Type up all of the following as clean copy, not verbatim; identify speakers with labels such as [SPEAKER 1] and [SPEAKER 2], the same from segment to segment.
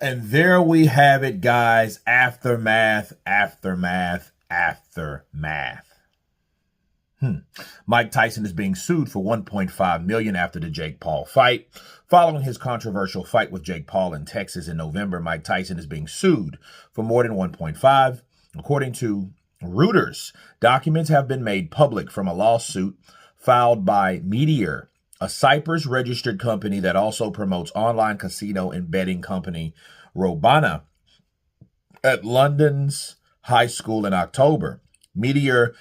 [SPEAKER 1] And there we have it, guys. Aftermath, aftermath, aftermath. Mike Tyson is being sued for $1.5 million after the Jake Paul fight. Following his controversial fight with Jake Paul in Texas in November, Mike Tyson is being sued for more than $1.5. According to Reuters, documents have been made public from a lawsuit filed by Meteor, a Cyprus-registered company that also promotes online casino and betting company Robana, at London's high school in October. Meteor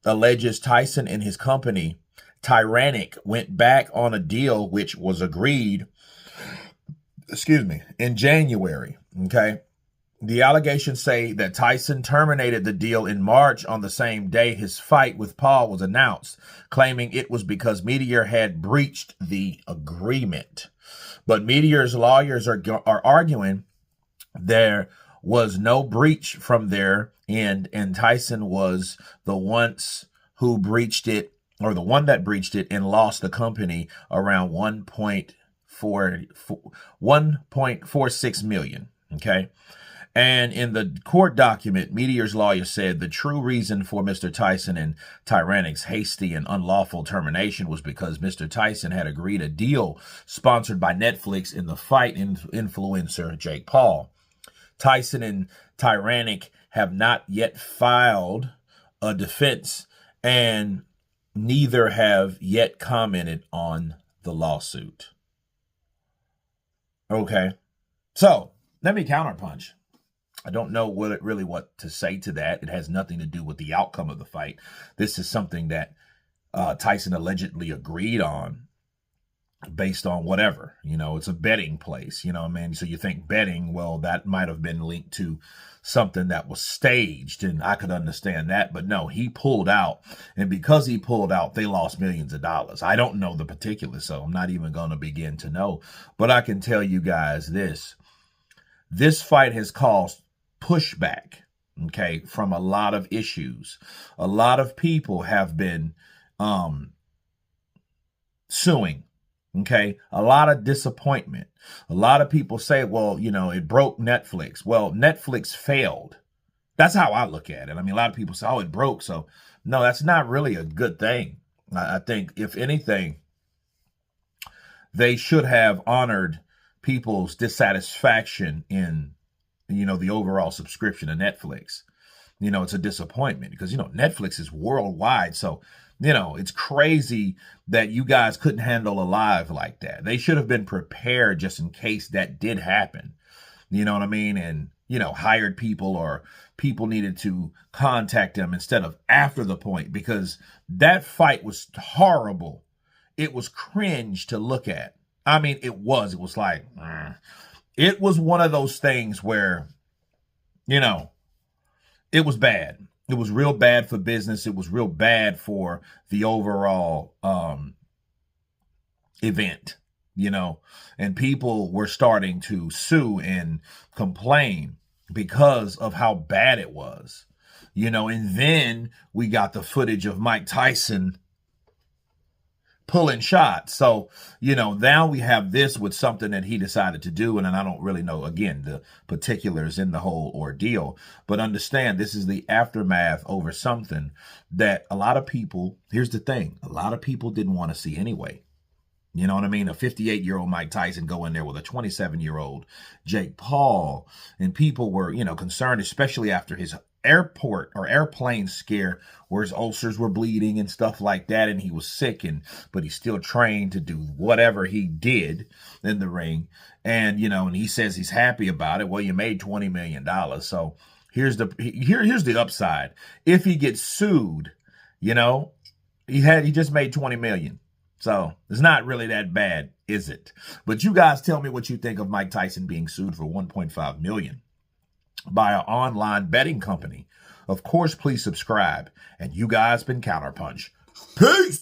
[SPEAKER 1] alleges Tyson and his company, Tyrannic, went back on a deal which was agreed, in January, okay? The allegations say that Tyson terminated the deal in March on the same day his fight with Paul was announced, claiming it was because Meteor had breached the agreement. But Meteor's lawyers are arguing there was no breach from their end, and Tyson was the ones who breached it, or the one that breached it, and lost the company around $1.46 million. Okay. And in the court document, Meteor's lawyer said the true reason for Mr. Tyson and Tyrannic's hasty and unlawful termination was because Mr. Tyson had agreed a deal sponsored by Netflix in the fight influencer Jake Paul. Tyson and Tyrannic have not yet filed a defense, and neither have yet commented on the lawsuit. Okay, so let me counterpunch. I don't know what to say to that. It has nothing to do with the outcome of the fight. This is something that Tyson allegedly agreed on based on whatever. It's a betting place, So you think betting, well, that might have been linked to something that was staged, and I could understand that. But no, he pulled out. And because he pulled out, they lost millions of dollars. I don't know the particulars, so I'm not even going to begin to know. But I can tell you guys this. This fight has caused pushback, okay, from a lot of issues. A lot of people have been suing. Okay, a lot of disappointment. A lot of people say, well, it broke Netflix. Well, Netflix failed. That's how I look at it. I mean, a lot of people say, oh, it broke. So, no, that's not really a good thing. I think, if anything, they should have honored people's dissatisfaction in, the overall subscription to Netflix. It's a disappointment because, Netflix is worldwide. So, it's crazy that you guys couldn't handle a live like that. They should have been prepared just in case that did happen. You know what I mean? And, hired people, or people needed to contact them instead of after the point, because that fight was horrible. It was cringe to look at. I mean, it was like, it was one of those things where, it was bad. It was real bad for business. It was real bad for the overall event, and people were starting to sue and complain because of how bad it was, and then we got the footage of Mike Tyson pulling shots. So, now we have this with something that he decided to do. And I don't really know, again, the particulars in the whole ordeal. But understand, this is the aftermath over something that a lot of people, here's the thing, a lot of people didn't want to see anyway. You know what I mean? A 58-year-old Mike Tyson go in there with a 27-year-old Jake Paul. And people were, concerned, especially after his airplane scare where his ulcers were bleeding and stuff like that, and he was sick, but he still trained to do whatever he did in the ring. And and he says he's happy about it. Well, you made $20 million. So here's the upside. If he gets sued, he just made $20 million. So it's not really that bad, is it? But you guys tell me what you think of Mike Tyson being sued for $1.5 million by an online betting company. Of course, please subscribe. And you guys been Counterpunched. Peace!